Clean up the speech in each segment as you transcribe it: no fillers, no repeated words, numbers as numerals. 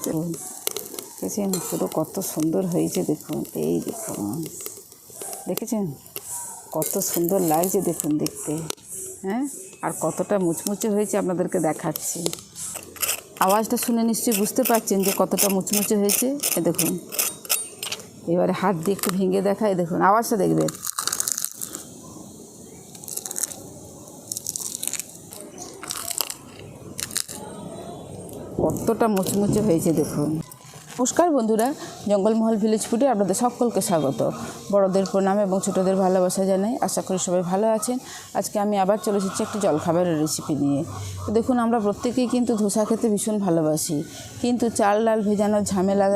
দেখেছেন পুরো কত সুন্দর হয়েছে দেখুন। এই দেখুন, দেখেছেন কত সুন্দর লাগছে দেখুন দেখতে। হ্যাঁ, আর কতটা মুচমুচে হয়েছে আপনাদেরকে দেখাচ্ছি। আওয়াজটা শুনে নিশ্চয়ই বুঝতে পারছেন যে কতটা মুচমুচে হয়েছে। এ দেখুন, এবারে হাত দিয়ে একটু ভেঙে দেখায়, দেখুন আওয়াজটা দেখবেন। কতটা মুচমুচে হয়েছে দেখুন। নমস্কার বন্ধুরা, জঙ্গলমহল ভিলেজ ফুডে আপনাদের সকলকে স্বাগত। বড়দের প্রণাম এবং ছোটদের ভালোবাসা জানাই। আশা করি সবাই ভালো আছেন। আজকে আমি আবার চলে এসেছি একটি জলখাবারের রেসিপি নিয়ে। তো দেখুন, আমরা প্রত্যেকেই কিন্তু ধোসা খেতে ভীষণ ভালোবাসি, কিন্তু চাল ডাল ভেজানোর ঝামেলার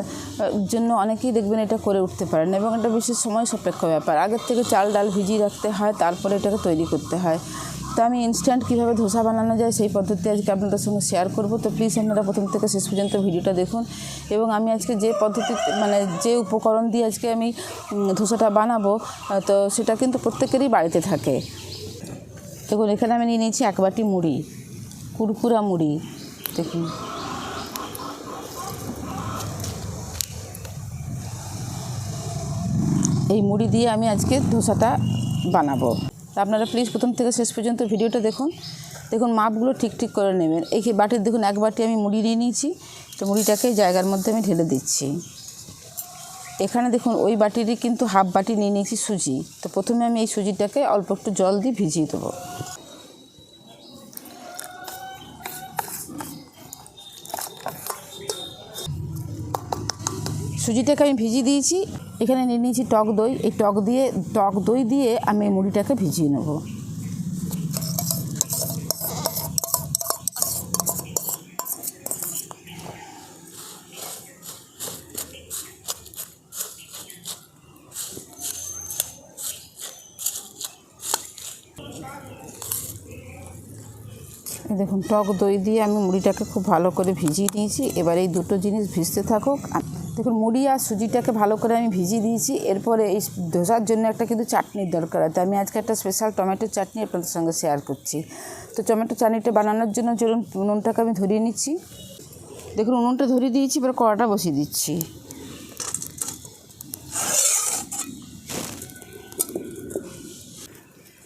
জন্য অনেকেই দেখবেন এটা করে উঠতে পারেন, এবং এটা বিশেষ সময় সাপেক্ষ ব্যাপার। আগের থেকে চাল ডাল ভিজিয়ে রাখতে হয়, তারপরে এটাকে তৈরি করতে হয়। তো আমি ইনস্ট্যান্ট কীভাবে ধোসা বানানো যায় সেই পদ্ধতি আজকে আপনাদের সঙ্গে শেয়ার করব। তো প্লিজ আপনারা প্রথম থেকে শেষ পর্যন্ত ভিডিওটা দেখুন। এবং আমি আজকে যে পদ্ধতি যে উপকরণ দিয়ে আজকে আমি ধোসাটা বানাবো, তো সেটা কিন্তু প্রত্যেকেরই বাড়িতে থাকে। দেখুন, এখানে আমি নিয়ে নিয়েছি 1 বাটি মুড়ি, কুরকুরা মুড়ি। দেখুন, এই মুড়ি দিয়ে আমি আজকে ধোসাটা বানাবো। আপনারা প্লিজ প্রথম থেকে শেষ পর্যন্ত ভিডিওটা দেখুন। দেখুন, মাপগুলো ঠিক ঠিক করে নেবেন। এই বাটির দেখুন 1 বাটি আমি মুড়ি নিয়ে নিয়েছি। তো মুড়িটাকে জায়গার মধ্যে আমি ঢেলে দিচ্ছি। এখানে দেখুন ওই বাটিরই কিন্তু হাফ বাটি নিয়ে নিয়েছি সুজি। তো প্রথমে আমি এই সুজিটাকে অল্প একটু জল দিয়ে ভিজিয়ে দেবো। সুজিটাকে আমি ভিজিয়ে দিয়েছি। এখানে নিয়ে নিয়েছি টক দই। এই টক দই দিয়ে আমি মুড়িটাকে ভিজিয়ে নেব। দেখুন, টক দই দিয়ে আমি মুড়িটাকে খুব ভালো করে ভিজিয়ে নিয়েছি। এবার এই দুটো জিনিস ভিজতে থাকুক। দেখুন, মুড়ি আর সুজিটাকে ভালো করে আমি ভিজিয়ে দিয়েছি। এরপরে এই ধোসার জন্য একটা কিন্তু চাটনির দরকার আছে। আমি আজকে একটা স্পেশাল টমেটোর চাটনি আপনাদের সঙ্গে শেয়ার করছি। তো টমেটো চাটনিটা বানানোর জন্য চলুন উনুনটাকে আমি ধরিয়ে নিচ্ছি। দেখুন, উনুনটা ধরিয়ে দিয়েছি, এবার কড়াটা বসিয়ে দিচ্ছি।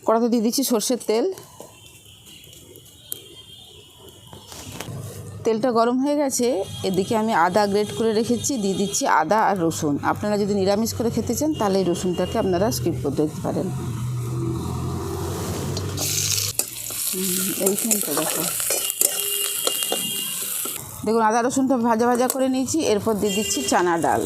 কড়াতে দিয়ে দিচ্ছি সর্ষের তেল। তেলটা গরম হয়ে গেছে। এদিকে আমি আদা গ্রেট করে রেখেছি, দিয়ে দিচ্ছি আদা আর রসুন। আপনারা যদি নিরামিষ করে খেতে চান তাহলে এই রসুনটাকে আপনারা স্কিপ করে দিতে পারেন। এইখানটা দেখুন, আদা রসুনটা ভাজা ভাজা করে নিয়েছি। এরপর দিয়ে দিচ্ছি চানা ডাল।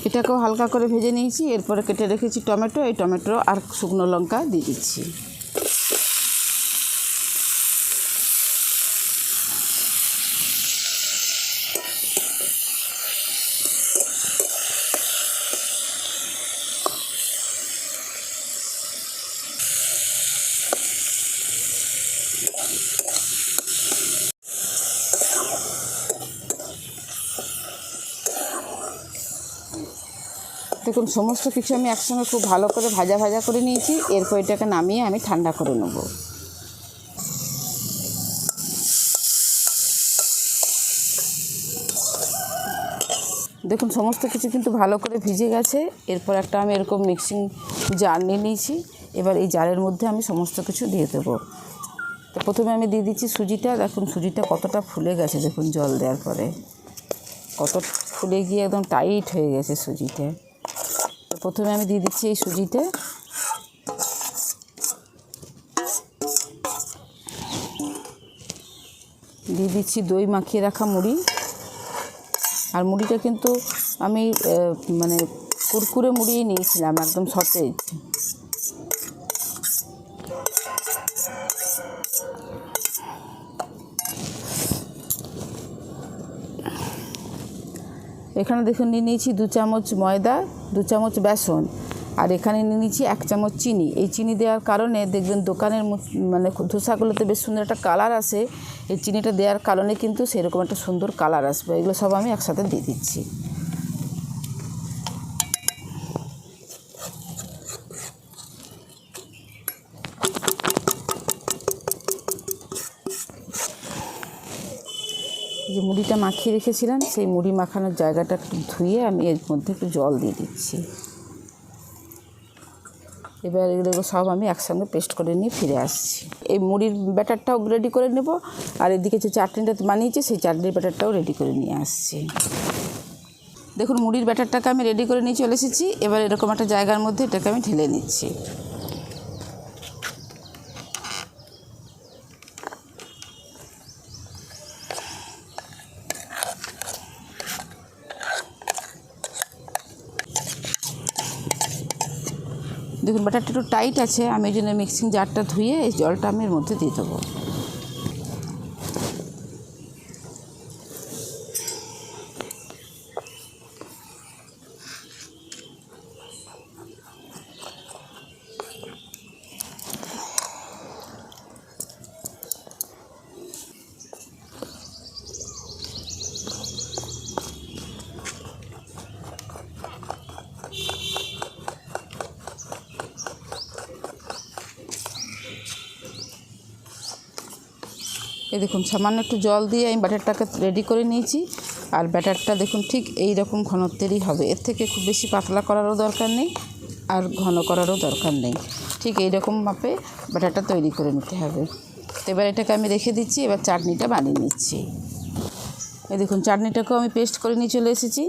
এটাকেও হালকা করে ভেজে নিয়েছি। এরপরে কেটে রেখেছি টমেটো। এই টমেটো আর শুকনো লঙ্কা দিয়ে দিচ্ছি। দেখুন, সমস্ত কিছু আমি একসঙ্গে খুব ভালো করে ভাজা করে নিয়েছি। এরপর এটাকে নামিয়ে আমি ঠান্ডা করে নেব। দেখুন, সমস্ত কিছু কিন্তু ভালো করে ভিজে গেছে। এরপর একটা আমি এরকম মিক্সিং জার নিয়ে নিয়েছি। এবার এই জারের মধ্যে আমি সমস্ত কিছু দিয়ে দেবো। তো প্রথমে আমি দিয়ে দিচ্ছি সুজিটা। দেখুন, সুজিটা কতটা ফুলে গেছে। দেখুন, জল দেওয়ার পরে কত ফুলে গিয়ে একদম টাইট হয়ে গেছে সুজিটা। তো প্রথমে আমি দিয়ে দিচ্ছি এই সুজিটা। দিয়ে দিচ্ছি দই মাখিয়ে রাখা মুড়ি। আর মুড়িটা কিন্তু আমি কুরকুরে মুড়িয়ে নিয়েছিলাম, একদম সতেজ। এখানে দেখুন নিয়ে নিয়েছি 2 চামচ ময়দা, 2 চামচ বেসন, আর এখানে নিয়ে নিয়েছি 1 চামচ চিনি। এই চিনি দেওয়ার কারণে দেখবেন দোকানের ধোসাগুলোতে বেশ সুন্দর একটা কালার আসে। এই চিনিটা দেওয়ার কারণে কিন্তু সেরকম একটা সুন্দর কালার আসবে। এগুলো সব আমি একসাথে দিয়ে দিচ্ছি। যে মুড়িটা মাখিয়ে রেখেছিলাম সেই মুড়ি মাখানোর জায়গাটা একটু ধুয়ে আমি এর মধ্যে একটু জল দিয়ে দিচ্ছি। এবার এগুলো সব আমি একসঙ্গে পেস্ট করে নিয়ে ফিরে আসছি। এই মুড়ির ব্যাটারটাও রেডি করে নেব, আর এদিকে যে চাটনিটা বানিয়েছি সেই চাটনির ব্যাটারটাও রেডি করে নিয়ে আসছি। দেখুন মুড়ির ব্যাটারটাকে আমি রেডি করে নিয়ে চলে এসেছি। এবার এরকম একটা জায়গার মধ্যে এটাকে আমি ঢেলে নিচ্ছি। দেখুন ব্যাটারটা একটু টাইট আছে, আমি এই জন্য মিক্সিং জারটা ধুয়ে এই জলটা আমি এর মধ্যে দিয়ে দেবো। এই দেখুন সামান্য একটু জল দিয়ে আমি ব্যাটারটাকে রেডি করে নিয়েছি। আর ব্যাটারটা দেখুন ঠিক এই রকম ঘনত্বেরই হবে, এর থেকে খুব বেশি পাতলা করারও দরকার নেই আর ঘন করারও দরকার নেই। ঠিক এই রকম মাপে ব্যাটারটা তৈরি করে নিতে হবে। তো এবার এটাকে আমি রেখে দিচ্ছি। এবার চাটনিটা বানিয়ে নিচ্ছি। এই দেখুন চাটনিটাকেও আমি পেস্ট করে নিয়ে চলে এসেছি।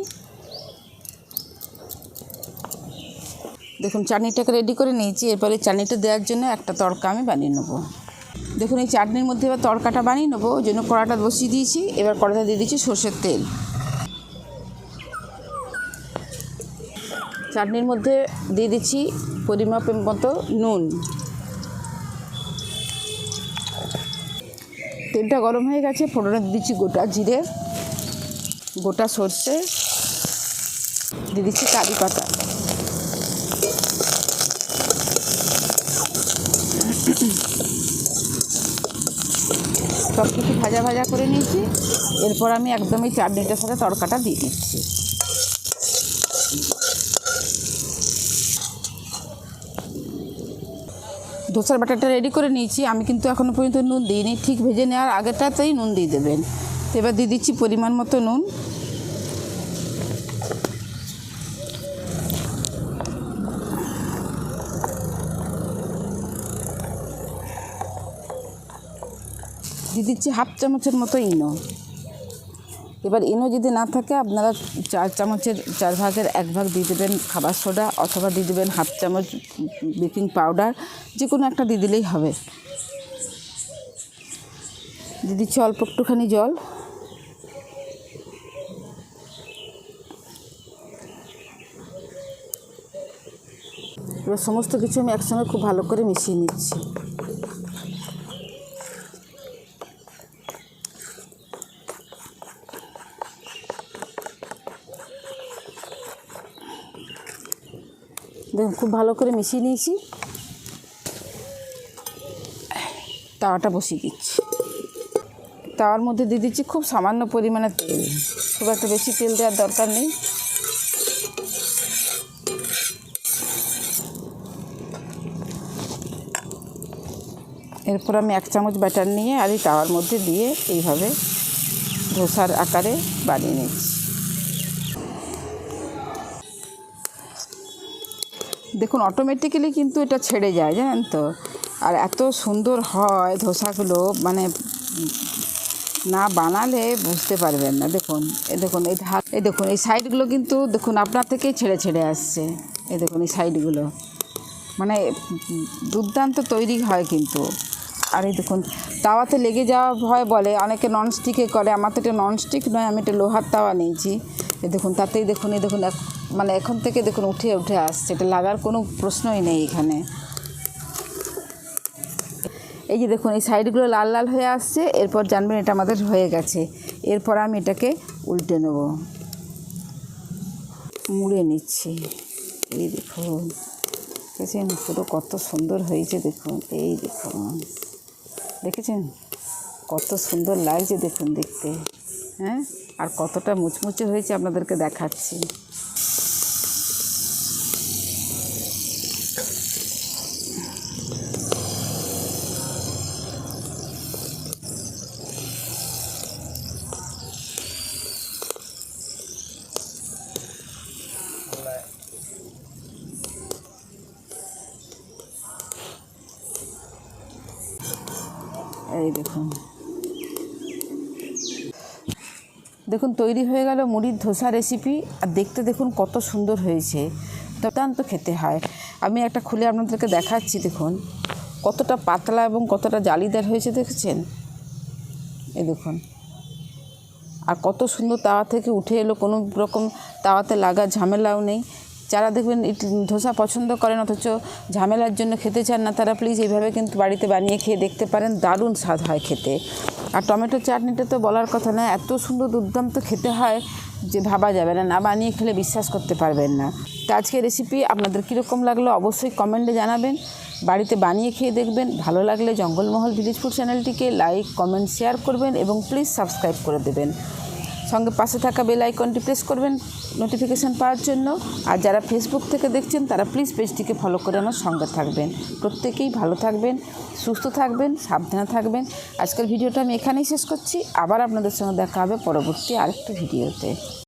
দেখুন চাটনিটাকে রেডি করে নিয়েছি। এরপরে চাটনিটা দেওয়ার জন্য একটা তড়কা আমি বানিয়ে নেবো। দেখুন এই চাটনির মধ্যে এবার তড়কাটা বানিয়ে নেবো, ওই জন্য কড়াটা বসিয়ে দিয়েছি। এবার কড়াটা দিয়ে দিচ্ছি সর্ষের তেল। চাটনির মধ্যে দিয়ে দিচ্ছি পরিমাপের মতো নুন। তেলটা গরম হয়ে গেছে, ফোড়নে দিয়ে দিচ্ছি গোটা জিরে, গোটা সর্ষে, দিয়ে দিচ্ছি কারি পাতা। সব কিছু ভাজা ভাজা করে নিয়েছি। এরপর আমি একদম এই চাটনিটার সাথে তড়কাটা দিয়ে দিচ্ছি। ধোসার ব্যাটারটা রেডি করে নিয়েছি। আমি কিন্তু এখনও পর্যন্ত নুন দিইনি, ঠিক ভেজে নেওয়ার আগেটাতেই নুন দিয়ে দেবেন। তো এবার দিয়ে দিচ্ছি পরিমাণ মতো নুন। দিয়ে দিচ্ছি হাফ চামচের মতো ইনো। এবার ইনো যদি না থাকে আপনারা 4 চামচের 4 ভাগের 1 ভাগ দিয়ে দেবেন খাবার সোডা, অথবা দিয়ে দেবেন হাফ চামচ বেকিং পাউডার, যে কোনো একটা দিয়ে দিলেই হবে। দিয়ে দিচ্ছি অল্প একটুখানি জল। এবার সমস্ত কিছু আমি একসঙ্গে খুব ভালো করে মিশিয়ে নিচ্ছি। দেখুন খুব ভালো করে মিশিয়ে নিয়েছি। তাওয়াটা বসিয়ে দিচ্ছি। তাওয়ার মধ্যে দিয়ে দিচ্ছি খুব সামান্য পরিমাণে তেল, খুব একটা বেশি তেল দেওয়ার দরকার নেই। এরপর আমি 1 চামচ ব্যাটার নিয়ে আর এই তাওয়ার মধ্যে দিয়ে এইভাবে ধোসার আকারে বানিয়ে নিচ্ছি। দেখুন অটোমেটিক্যালি কিন্তু এটা ছেড়ে যায়, জানেন তো। আর এত সুন্দর হয় ধোসাগুলো, মানে না বানালে বুঝতে পারবেন না। দেখুন দেখুন এই দেখুন এই সাইডগুলো কিন্তু দেখুন আপনার থেকেই ছেড়ে ছেড়ে আসছে। এই দেখুন এই সাইডগুলো মানে দুর্দান্ত তৈরি হয় কিন্তু। আর এই দেখুন তাওয়াতে লেগে যাওয়া ভয় বলে, অনেকে ননস্টিকে করে। আমার তো এটা ননস্টিক নয়, আমি এটা লোহার তাওয়া নিয়েছি। এই দেখুন তাতেই দেখুন এই দেখুন মানে এখন থেকে দেখুন উঠে উঠে আসছে, এটা লাগার কোনো প্রশ্নই নেই এখানে। এই যে দেখুন এই সাইডগুলো লাল লাল হয়ে আসছে, এরপর জানবেন এটা আমাদের হয়ে গেছে। এরপর আমি এটাকে উল্টে নেব, মুড়ে নিচ্ছি। এই দেখুন দেখেছেন পুরো কত সুন্দর হয়েছে। দেখুন এই দেখুন, দেখেছেন কত সুন্দর লাগছে দেখুন দেখতে। হ্যাঁ, আর কতটা মুচমুচে হয়েছে আপনাদেরকে দেখাচ্ছি। এই দেখুন দেখুন তৈরি হয়ে গেল মুড়ির ধোসা রেসিপি। আর দেখতে দেখুন কত সুন্দর হয়েছে, দুর্দান্ত খেতে হয়। আমি একটা খুলে আপনাদেরকে দেখাচ্ছি। দেখুন কতটা পাতলা এবং কতটা জালিদার হয়েছে, দেখেছেন? এই দেখুন, আর কত সুন্দর তাওয়া থেকে উঠে এলো, কোনো রকম তাওয়াতে লাগার ঝামেলাও নেই। যারা দেখবেন ধোসা পছন্দ করেন অথচ ঝামেলার জন্য খেতে চান না, তারা প্লিজ এইভাবে কিন্তু বাড়িতে বানিয়ে খেয়ে দেখতে পারেন, দারুণ স্বাদ হয় খেতে। আর টমেটো চাটনিটা তো বলার কথা না, এত সুন্দর দুর্দান্ত খেতে হয় যে ভাবা যাবে না, না বানিয়ে খেলে বিশ্বাস করতে পারবেন না। তো আজকের রেসিপি আপনাদের কীরকম লাগলো অবশ্যই কমেন্টে জানাবেন, বাড়িতে বানিয়ে খেয়ে দেখবেন। ভালো লাগলে জঙ্গলমহল ভিলেজ ফুড চ্যানেলটিকে লাইক, কমেন্ট, শেয়ার করবেন এবং প্লিজ সাবস্ক্রাইব করে দেবেন। সঙ্গে পাশে থাকা বেল আইকনটি প্রেস করবেন নোটিফিকেশান পাওয়ার জন্য। আর যারা ফেসবুক থেকে দেখছেন তারা প্লিজ পেজটিকে ফলো করে আমার সঙ্গে থাকবেন। প্রত্যেকেই ভালো থাকবেন, সুস্থ থাকবেন, সাবধানে থাকবেন। আজকের ভিডিওটা আমি এখানেই শেষ করছি। আবার আপনাদের সঙ্গে দেখা হবে পরবর্তী আরেকটা ভিডিওতে।